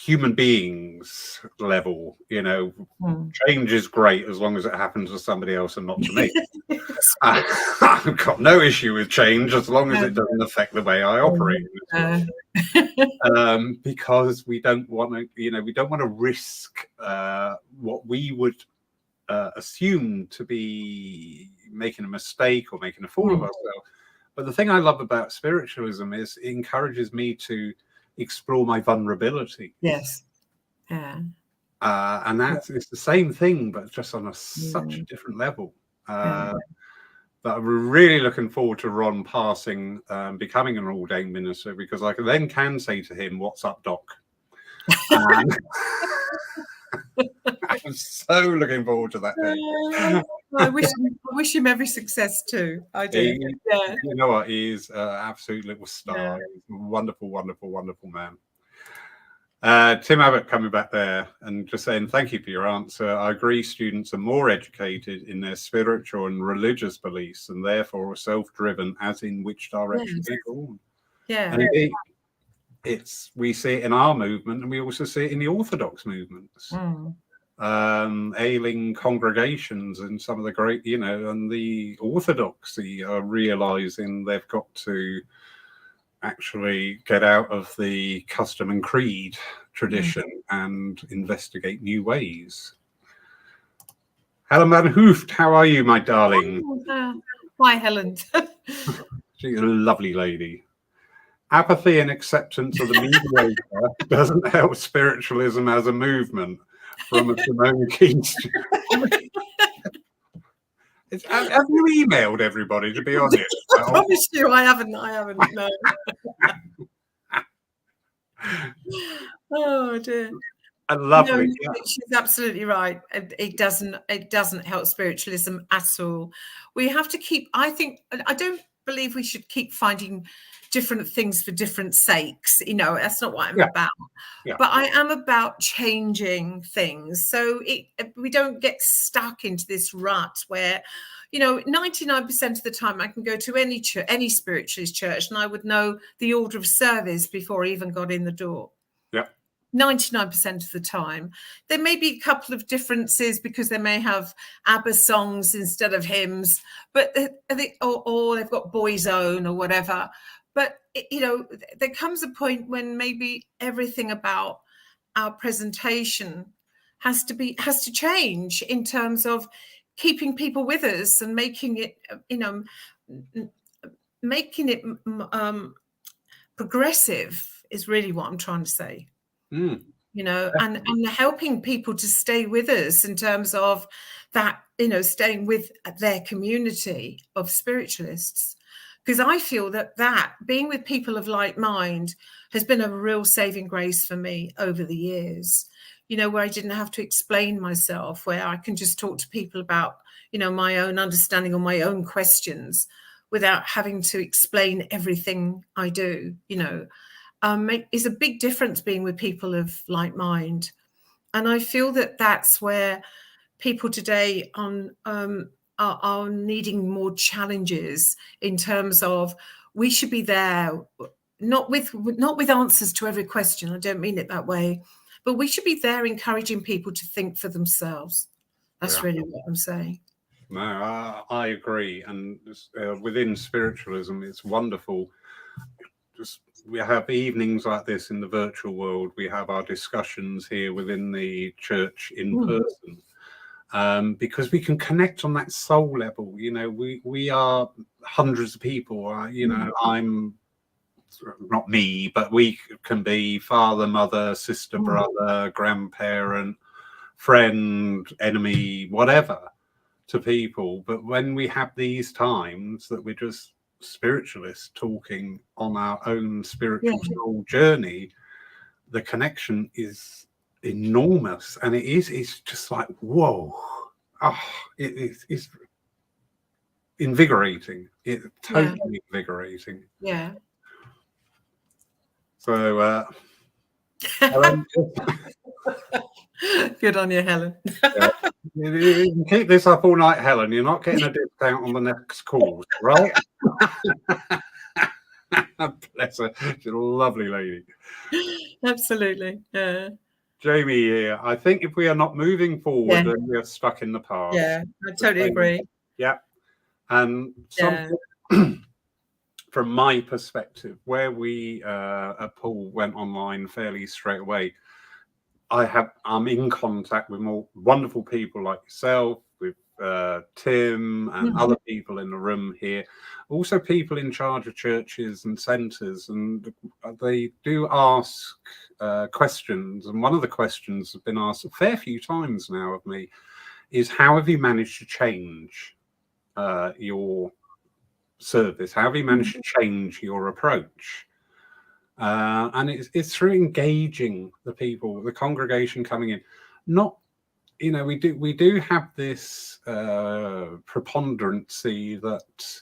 human beings level, change is great as long as it happens to somebody else and not to me. I've got no issue with change as long as it doesn't affect the way I operate. Because we don't want to, risk what we would assume to be making a mistake or making a fool of ourselves. But the thing I love about spiritualism is it encourages me to explore my vulnerability. Yes. Yeah. And it's the same thing, but just on such a different level. But I'm really looking forward to Ron passing, becoming an ordained minister, because I then can say to him, "What's up, Doc?" I'm so looking forward to that day. I wish him every success too. I do. You know what? He's an absolute little star. He's a wonderful, wonderful, wonderful man. Tim Abbott coming back there and just saying, thank you for your answer. I agree students are more educated in their spiritual and religious beliefs and therefore are self-driven as in which direction they're going. Yeah. And indeed, we see it in our movement and we also see it in the Orthodox movements. Ailing congregations and some of the great, and the Orthodoxy are realizing they've got to actually get out of the custom and creed tradition and investigate new ways. Helen Van Hooft, how are you, my darling? Hi, Helen. She's a lovely lady. Apathy and acceptance of the mediator doesn't help spiritualism as a movement. From a Simone Key. Have you emailed everybody, to be honest? I promise you, I haven't. No. Oh dear. I love it. She's absolutely right. It doesn't help spiritualism at all. We have to keep. I don't believe we should keep finding different things for different sakes. That's not what I'm about. But I am about changing things so we don't get stuck into this rut where 99% of the time I can go to any church, any spiritualist church, and I would know the order of service before I even got in the door. 99% of the time. There may be a couple of differences because they may have ABBA songs instead of hymns, but or they've got Boy's Own or whatever. But there comes a point when maybe everything about our presentation has to change in terms of keeping people with us and making it progressive is really what I'm trying to say. And helping people to stay with us in terms of that, staying with their community of spiritualists. Because I feel that being with people of like mind has been a real saving grace for me over the years, where I didn't have to explain myself, where I can just talk to people about, my own understanding or my own questions without having to explain everything I do, is a big difference being with people of like mind. And I feel that that's where people today are needing more challenges in terms of we should be there not with answers to every question. I don't mean it that way, but we should be there encouraging people to think for themselves. That's really what I'm saying. No, I agree. And within spiritualism, it's wonderful. Just we have evenings like this in the virtual world. We have our discussions here within the church in person, because we can connect on that soul level. You know, we are hundreds of people. You know, I'm not me, but we can be father, mother, sister, brother, grandparent, friend, enemy, whatever to people. But when we have these times that we're just spiritualists talking on our own spiritual soul journey, the connection is enormous, and it's just like, whoa, it's invigorating. It's totally invigorating. Yeah. So good on you, Helen. You can keep this up all night, Helen. You're not getting a discount on the next calls, right? Bless her. She's a lovely lady. Absolutely. Yeah. Jamie here. I think if we are not moving forward, then we are stuck in the past. Yeah, I totally agree. Yeah. And something from my perspective, where we at Paul went online fairly straight away, I'm in contact with more wonderful people like yourself, with Tim and other people in the room here, also people in charge of churches and centres, and they do ask questions. And one of the questions has been asked a fair few times now of me is, how have you managed to change your service? How have you managed to change your approach? And it's through engaging the people, the congregation coming in. Not, you know, we do have this preponderancy that,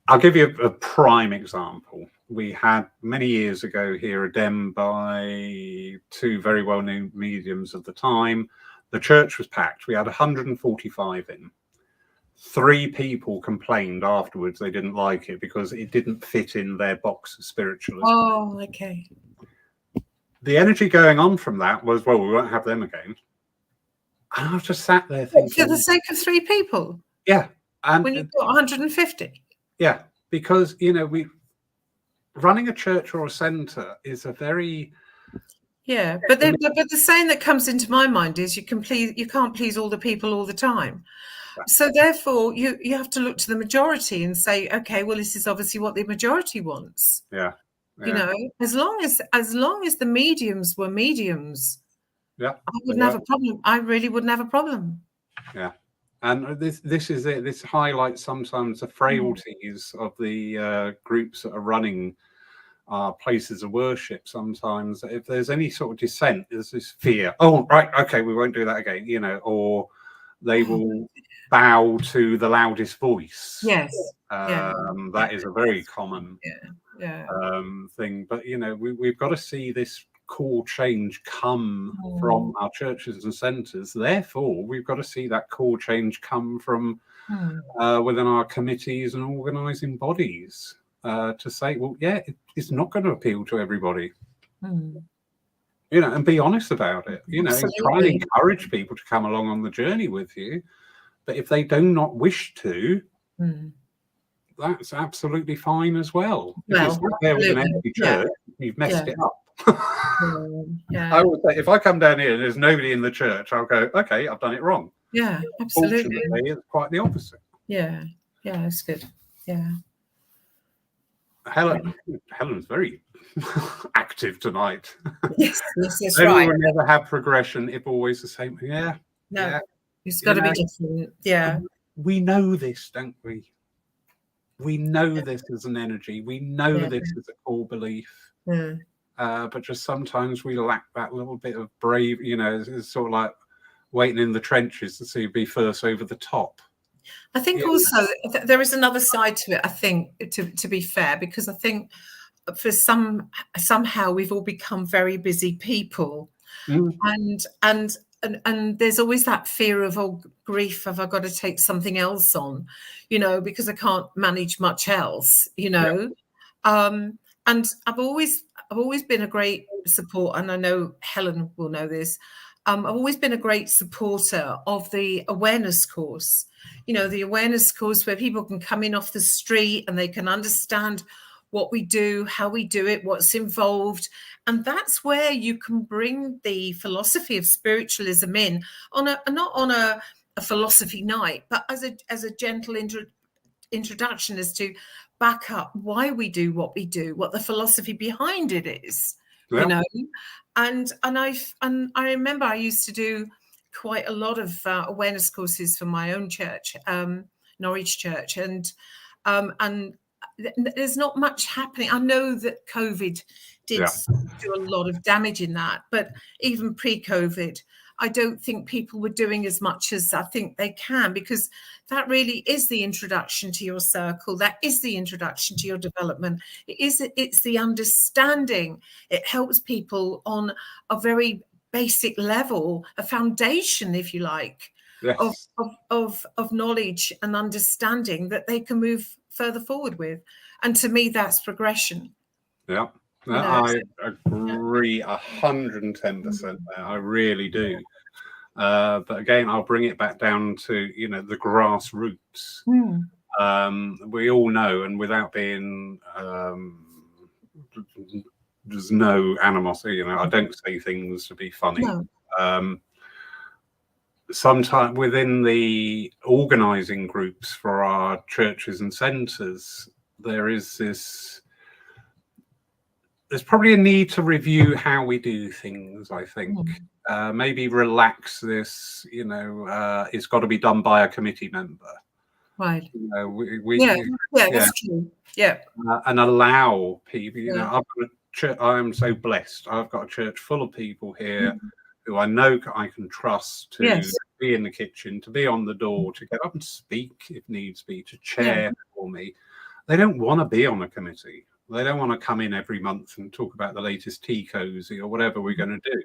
I'll give you a prime example. We had many years ago here a dem by two very well-known mediums of the time. The church was packed. We had 145 in. 3 people complained afterwards they didn't like it because it didn't fit in their box of spiritualism. Oh, okay. The energy going on from that was, well, we won't have them again. And I was just sat there thinking, for the sake of 3 people? Yeah. And when you've got 150? Yeah, because, you know, running a church or a centre is a very... Yeah, but the saying that comes into my mind is you can't please all the people all the time. So therefore, you have to look to the majority and say, okay, well, this is obviously what the majority wants. Yeah. You know, as long as the mediums were mediums, I wouldn't have a problem. I really wouldn't have a problem. Yeah. And this is it. This highlights sometimes the frailties of the groups that are running places of worship. Sometimes if there's any sort of dissent, there's this fear. Oh, right, okay, we won't do that again, you know, or they will bow to the loudest voice. Yes. That is a very common thing. But, you know, we've got to see this core change come from our churches and centres. Therefore, we've got to see that core change come from within our committees and organising bodies to say, well, yeah, it's not going to appeal to everybody. You know, and be honest about it. You know, try and encourage people to come along on the journey with you. But if they do not wish to, that's absolutely fine as well. If it's not there with an empty church, you've messed it up. I would say, if I come down here and there's nobody in the church, I'll go, okay, I've done it wrong. Yeah, absolutely. Fortunately, it's quite the opposite. Yeah, that's good. Yeah. Helen's very active tonight. Yes, that's right. Will never have progression if always the same. Yeah. No, yeah. It's got to be different. Yeah. We know this, don't we? We know this as an energy. We know this as a core belief. But just sometimes we lack that little bit of brave, you know, it's sort of like waiting in the trenches to see who be first over the top. I think also there is another side to it, I think, to be fair, because I think for somehow we've all become very busy people. And there's always that fear of, oh, grief, have I got to take something else on, you know, because I can't manage much else, you know. And I've always been a great support, and I know Helen will know this. I've always been a great supporter of the awareness course. You know, the awareness course where people can come in off the street and they can understand what we do, how we do it, what's involved. And that's where you can bring the philosophy of spiritualism in on a not on a philosophy night, but as a gentle introduction as to back up why we do what we do, what the philosophy behind it is, you know. And I remember I used to do quite a lot of awareness courses for my own church, Norwich Church, and there's not much happening. I know that COVID did do a lot of damage in that, but even pre-COVID, I don't think people were doing as much as I think they can, because that really is the introduction to your circle. That is the introduction to your development. It's the understanding. It helps people on a very basic level, a foundation, if you like, of knowledge and understanding that they can move further forward with. And to me, that's progression. Yeah. I agree 110% there. I really do. But again, I'll bring it back down to, you know, the grassroots. We all know, and without being, there's no animosity, you know, I don't say things to be funny. No. Sometimes within the organizing groups for our churches and centers, there's probably a need to review how we do things, I think. Maybe relax this, you know, it's got to be done by a committee member. Right. You know, that's true. Yeah. And allow people, you know, I've got a church, I am so blessed. I've got a church full of people here who I know I can trust to be in the kitchen, to be on the door, to get up and speak if needs be, to chair for me. They don't want to be on a committee. They don't want to come in every month and talk about the latest tea cozy or whatever we're going to do.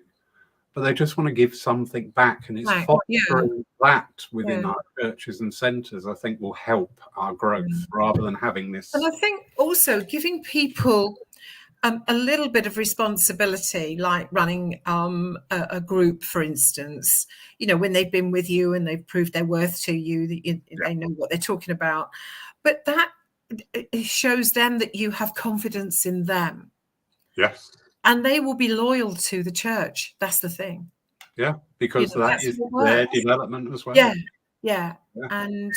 But they just want to give something back. And it's fostering that within our churches and centres, I think, will help our growth rather than having this. And I think also giving people a little bit of responsibility, like running a group, for instance, you know, when they've been with you and they've proved their worth to you, they know what they're talking about. But that it shows them that you have confidence in them. Yes. And they will be loyal to the church. That's the thing. Yeah, because that is their development as well. Yeah. And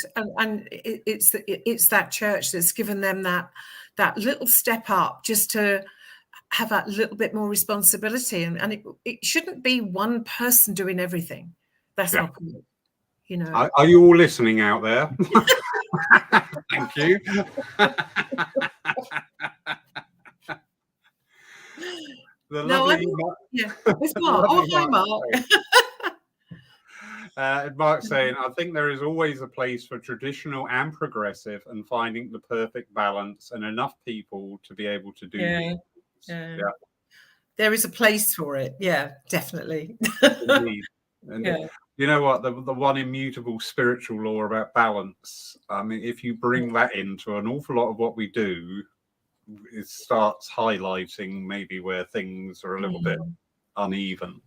it's that church that's given them that little step up, just to have that little bit more responsibility. And it shouldn't be one person doing everything. That's not good. You know. Are you all listening out there? Thank you. It's Mark. Oh, hi, Mark. Mark's saying, I think there is always a place for traditional and progressive, and finding the perfect balance and enough people to be able to do things. There is a place for it. Yeah, definitely. Indeed. And you know what? The one immutable spiritual law about balance. I mean, if you bring that into an awful lot of what we do, it starts highlighting maybe where things are a little bit uneven.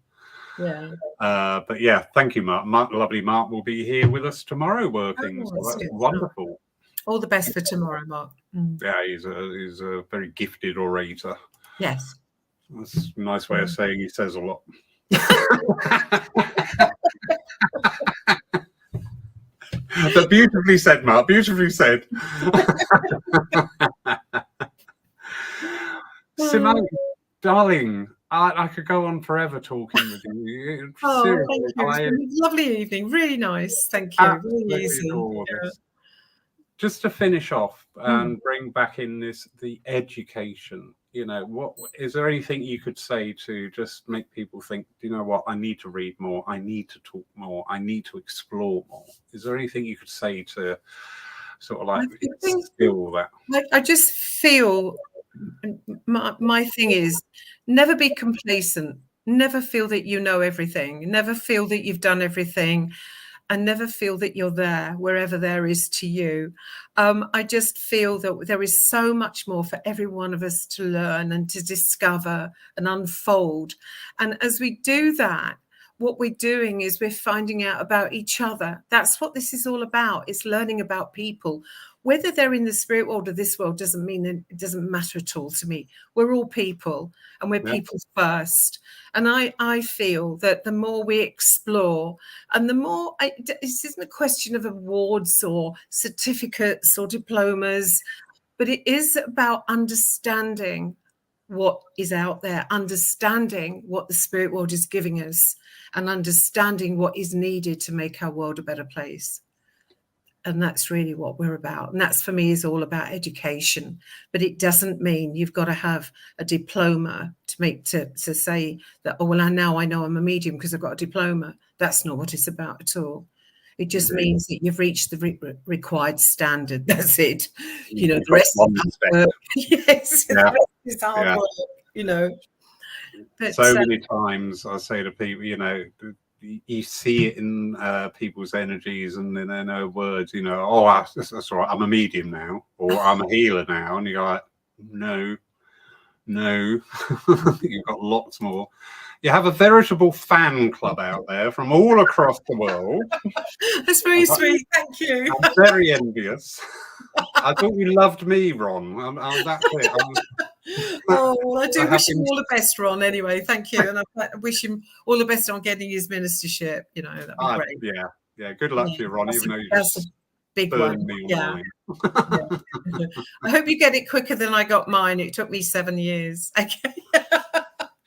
But yeah, thank you, Mark. Lovely Mark will be here with us tomorrow working. So that's wonderful. All the best for tomorrow, Mark. Yeah, he's a very gifted orator. Yes. That's a nice way of saying he says a lot. But beautifully said, Mark. Beautifully said. Simone, darling, I could go on forever talking with you. Thank you. It's a lovely evening. Really nice. Thank you. Really easy. Just to finish off and bring back in the education. You know, what is there anything you could say to just make people think, you know what, I need to read more, I need to talk more, I need to explore more? Is there anything you could say to sort of like instill that? I just feel my thing is never be complacent, never feel that you know everything, never feel that you've done everything. and never feel that you're there wherever there is to you. I just feel that there is so much more for every one of us to learn and to discover and unfold. And as we do that, what we're doing is we're finding out about each other. That's what this is all about. It's learning about people. Whether they're in the spirit world or this world doesn't mean that it doesn't matter at all to me. We're all people, and we're people first. And I feel that the more we explore, and the more, this isn't a question of awards or certificates or diplomas, but it is about understanding what is out there, understanding what the spirit world is giving us, and understanding what is needed to make our world a better place. And that's really what we're about. And that's, for me, is all about education. But it doesn't mean you've got to have a diploma to say that, oh, well, now I know I'm a medium because I've got a diploma. That's not what it's about at all. It just means that you've reached the required standard. That's it. You know, the rest is hard work. Yes, the rest is hard work, you know. But, so many times I say to people, you know, you see it in people's energies and in their words, you know, oh, that's all right, I'm a medium now, or I'm a healer now. And you go like, no, you've got lots more. You have a veritable fan club out there from all across the world. That's very sweet. Thank you. I'm very envious. I thought you loved me, Ron. That's it. Oh, well, I do wish him all the best, Ron, anyway. Thank you. And I wish him all the best on getting his ministership. You know, that'd be great. Yeah. Good luck to you, Ron, even though you that's a big one. Yeah. I hope you get it quicker than I got mine. It took me 7 years. Okay.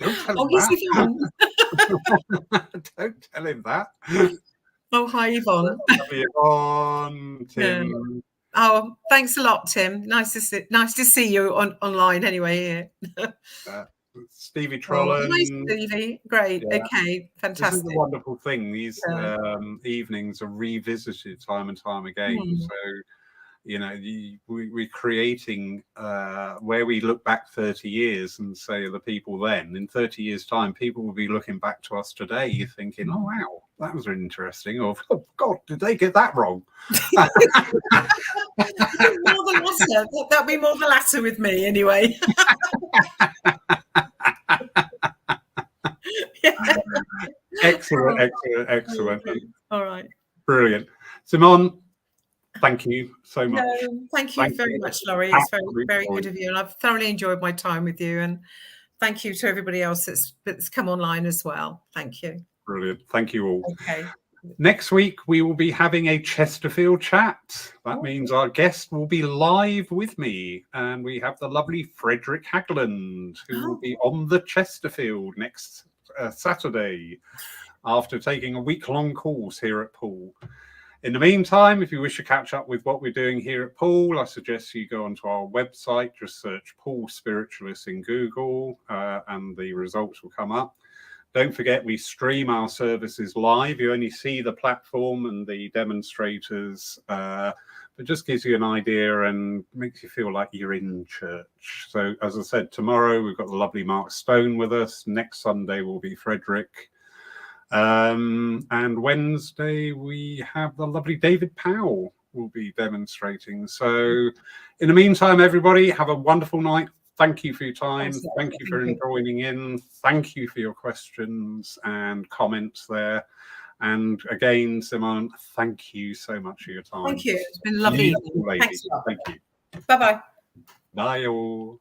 Don't tell him that. Don't tell him that. Oh, hi, Yvonne. Yvonne, Tim. Yeah. Oh, thanks a lot, Tim. Nice to see you online anyway here. Stevie Trollen. Oh, hi, Stevie. Great. Yeah. Okay, fantastic. This is a wonderful thing. These evenings are revisited time and time again. So, you know, we're creating where we look back 30 years and say the people then, in 30 years' time, people will be looking back to us today thinking, oh, wow, that was interesting. Or, oh, God, did they get that wrong? That'll be more the latter with me anyway. Excellent. All right. Brilliant. Simone, thank you so much. No, thank you very much, Laurie. It's very good of you. And I've thoroughly enjoyed my time with you. And thank you to everybody else that's come online as well. Thank you. Brilliant. Thank you all. Okay. Next week, we will be having a Chesterfield chat. That means our guest will be live with me. And we have the lovely Frederick Hagland, who will be on the Chesterfield next Saturday after taking a week-long course here at Poole. In the meantime, if you wish to catch up with what we're doing here at Poole, I suggest you go onto our website, just search Poole Spiritualist in Google, and the results will come up. Don't forget, we stream our services live. You only see the platform and the demonstrators, but just gives you an idea and makes you feel like you're in church. So, as I said, tomorrow we've got the lovely Mark Stone with us. Next Sunday will be Frederick. And Wednesday we have the lovely David Powell will be demonstrating. So, in the meantime, everybody, have a wonderful night. Thank you for your time. Thank you for joining in. Thank you for your questions and comments there. And again, Simone, thank you so much for your time. Thank you. It's been lovely. Thanks a lot. Thank you. Bye-bye. Bye all.